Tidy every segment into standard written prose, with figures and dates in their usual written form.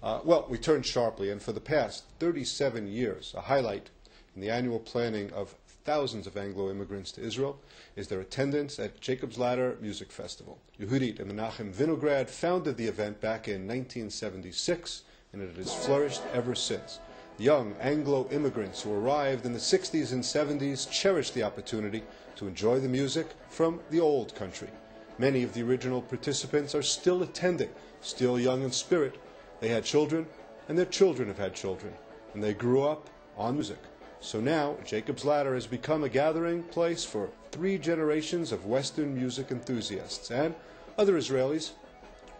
Well, we turned sharply, and for the past 37 years, a highlight in the annual planning of thousands of Anglo immigrants to Israel is their attendance at Jacob's Ladder Music Festival. Yehudit and Menachem Vinograd founded the event back in 1976, and it has flourished ever since. Young Anglo immigrants who arrived in the 60s and 70s cherished the opportunity to enjoy the music from the old country. Many of the original participants are still attending, still young in spirit. They had children, and their children have had children, and they grew up on music. So now, Jacob's Ladder has become a gathering place for 3 generations of Western music enthusiasts and other Israelis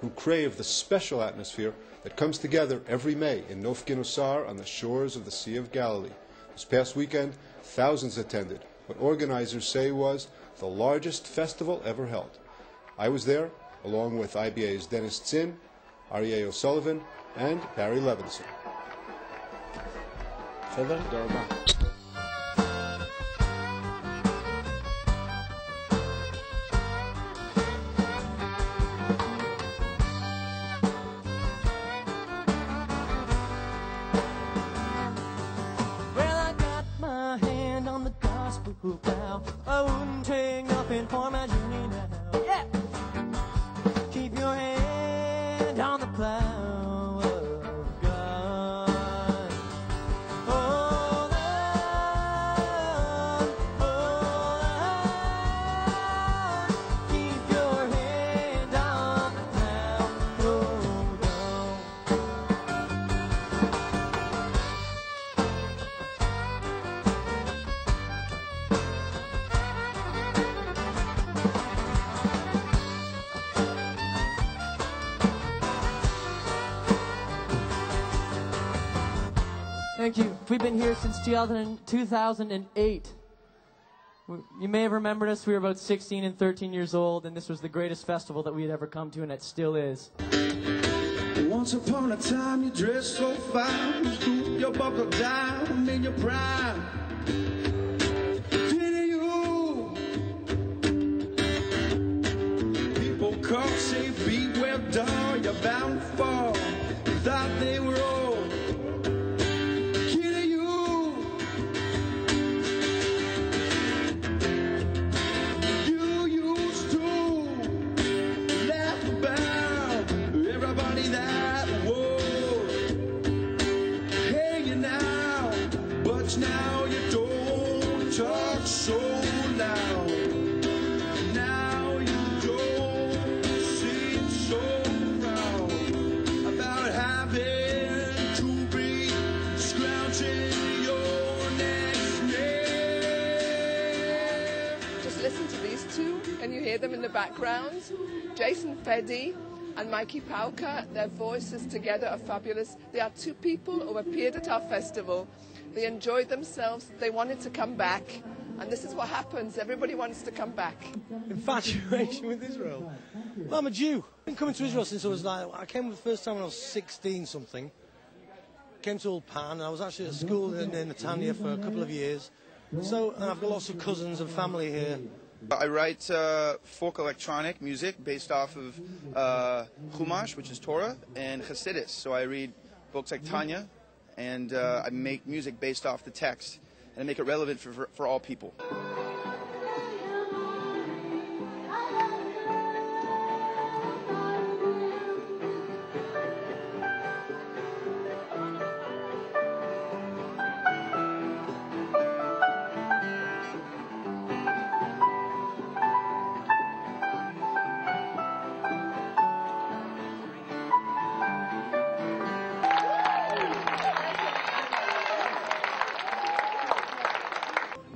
who crave the special atmosphere that comes together every May in Nof Ginosar on the shores of the Sea of Galilee. This past weekend, thousands attended what organizers say was the largest festival ever held. I was there, along with IBA's Dennis Zinn, Aryeh O'Sullivan, and Barry Levinson. Now, I wouldn't take nothing for my journey now. Yeah. Keep your hand on the plow of God. Hold on, keep your hand on the plow. Hold on. Thank you. We've been here since 2008. You may have remembered us. We were about 16 and 13 years old, and this was the greatest festival that we had ever come to, and it still is. Once upon a time, you dressed so fine, you scooped your buckle down in your prime. Did you? People come say, beware, dog, you're bound to fall. Thought they were old. Now you don't talk so loud. Now you don't seem so proud about having to be scrounging your next name. Just listen to these two. Can you hear them in the background? Jason Feddy and Mikey Pauka, their voices together are fabulous. They are 2 people who appeared at our festival. They enjoyed themselves, they wanted to come back, and this is what happens. Everybody wants to come back. Infatuation with Israel. Well, I'm a Jew. I've been coming to Israel since I came the first time when I was 16 something. Came to Ulpan, and I was actually at school in Netanya for a couple of years. So, and I've got lots of cousins and family here. I write folk electronic music based off of Chumash, which is Torah, and Hasidus. So I read books like Tanya, and I make music based off the text, and I make it relevant for all people.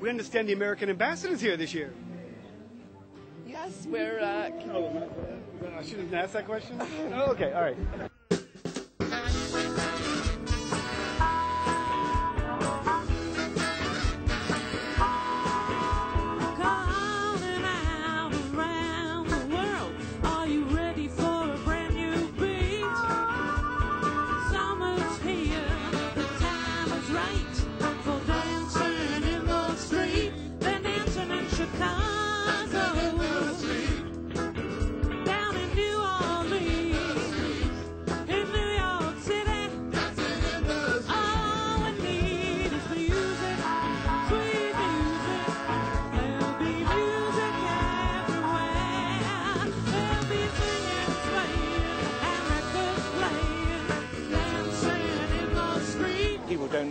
We understand the American ambassador's here this year. Yes, we're... I shouldn't have asked that question? Oh, okay, all right.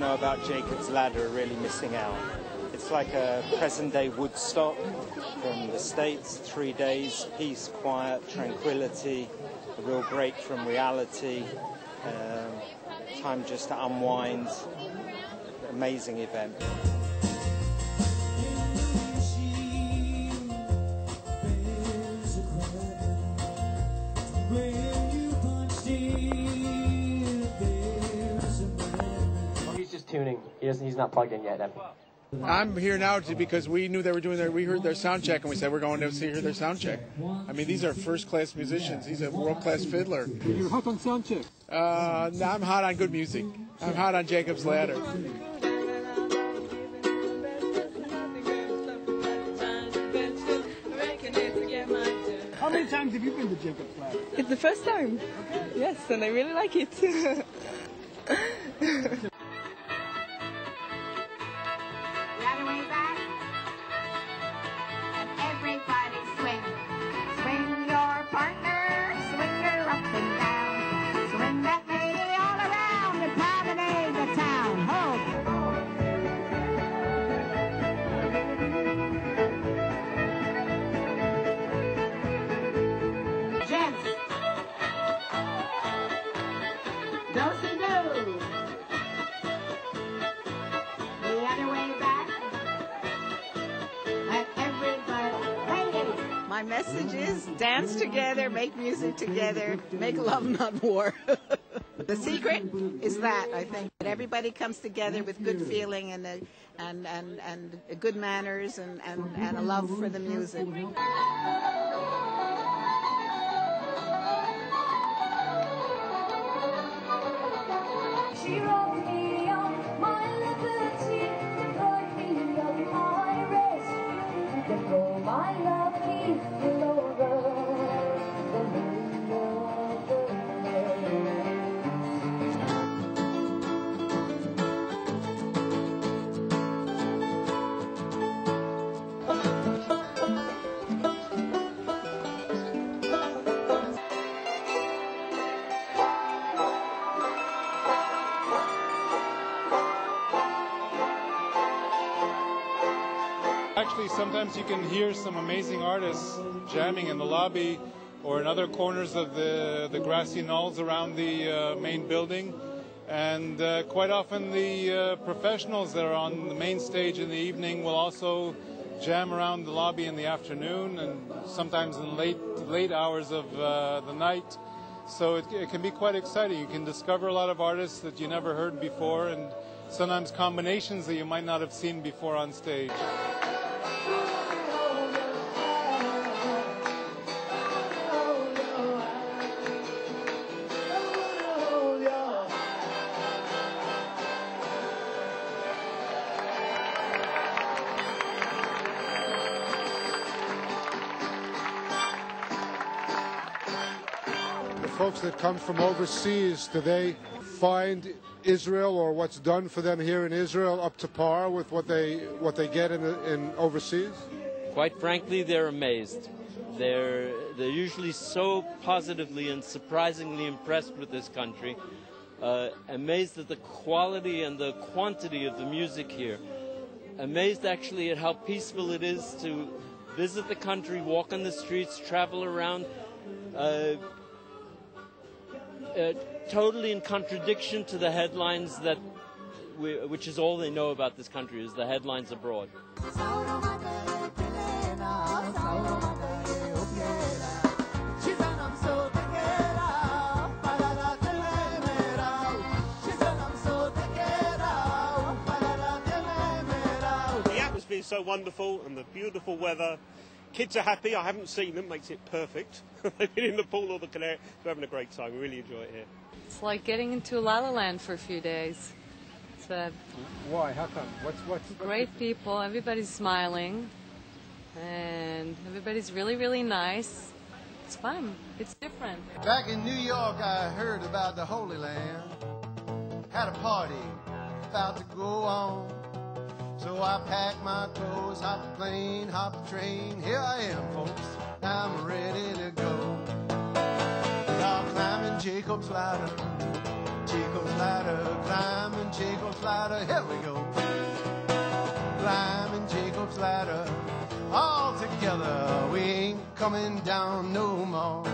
know about Jacob's Ladder are really missing out. It's like a present-day Woodstock from the States, 3 days, peace, quiet, tranquility, a real break from reality, time just to unwind, amazing event. He's just tuning. He's not plugged in yet. I'm here now because we knew they were doing we heard their sound check and we said we're going to hear their sound check. I mean, these are first-class musicians. He's a world-class fiddler. You're hot on sound check? No, I'm hot on good music. I'm hot on Jacob's Ladder. How many times have you been to Jacob's Ladder? It's the first time. Yes, and I really like it. My message is dance together, make music together, make love, not war. The secret is that, I think, that everybody comes together with good feeling and good manners and a love for the music. She wrote me on my liberty, brought me on my rest, and though my love is over the moon of the Actually, sometimes you can hear some amazing artists jamming in the lobby or in other corners of the grassy knolls around the main building. And quite often the professionals that are on the main stage in the evening will also jam around the lobby in the afternoon and sometimes in late hours of the night. So it can be quite exciting. You can discover a lot of artists that you never heard before and sometimes combinations that you might not have seen before on stage. Folks that come from overseas, do they find Israel or what's done for them here in Israel up to par with what they get in overseas? Quite frankly, they're amazed. They're usually so positively and surprisingly impressed with this country, amazed at the quality and the quantity of the music here, amazed actually at how peaceful it is to visit the country, walk on the streets, travel around. Totally in contradiction to the headlines which is all they know about this country, is the headlines abroad. The atmosphere is so wonderful and the beautiful weather. Kids are happy. I haven't seen them, makes it perfect. They've been in the pool or the canary. We're having a great time. We really enjoy it here. It's like getting into La La Land for a few days. It's Why? How come? What's great people. Everybody's smiling, and everybody's really, really nice. It's fun. It's different. Back in New York, I heard about the Holy Land. Had a party about to go on. So I packed my clothes, hopped a plane, hopped a train. Here I am, folks, I'm ready to go. Y'all climbing Jacob's Ladder Jacob's ladder, climbing Jacob's ladder. Here we go. Climbing Jacob's ladder. All together, we ain't coming down no more.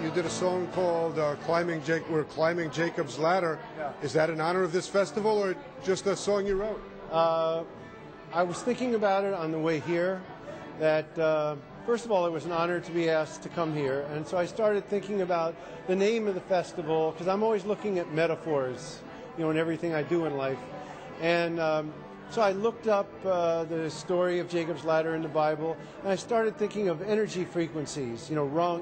You did a song called We're Climbing Jacob's Ladder. Yeah. Is that in honor of this festival or just a song you wrote? I was thinking about it on the way here, that first of all, it was an honor to be asked to come here. And so I started thinking about the name of the festival, because I'm always looking at metaphors, in everything I do in life. And so I looked up the story of Jacob's ladder in the Bible, and I started thinking of energy frequencies,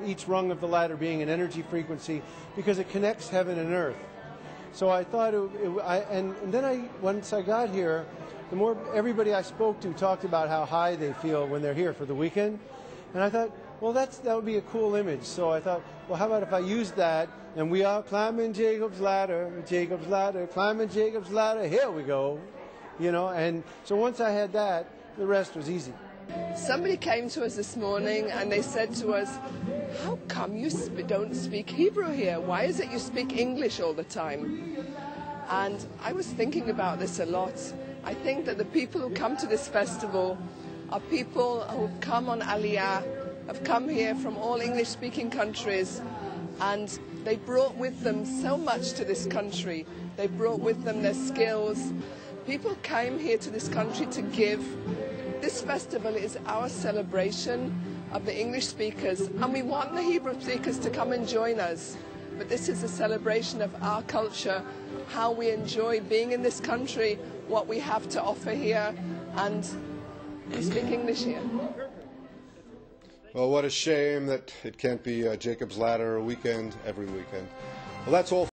each rung of the ladder being an energy frequency, because it connects heaven and earth. So I thought, once I got here, the more everybody I spoke to talked about how high they feel when they're here for the weekend. And I thought, well, that would be a cool image. So I thought, well, how about if I use that, and we are climbing Jacob's ladder, climbing Jacob's ladder, here we go. And so once I had that, the rest was easy. Somebody came to us this morning and they said to us, how come you don't speak Hebrew here? Why is it you speak English all the time? And I was thinking about this a lot. I think that the people who come to this festival are people who come on Aliyah, have come here from all English-speaking countries, and they brought with them so much to this country. They brought with them their skills. People came here to this country to give. This festival is our celebration of the English speakers, and we want the Hebrew speakers to come and join us. But this is a celebration of our culture, how we enjoy being in this country, what we have to offer here, and we speak English here. Well, what a shame that it can't be Jacob's Ladder weekend every weekend. Well, that's all.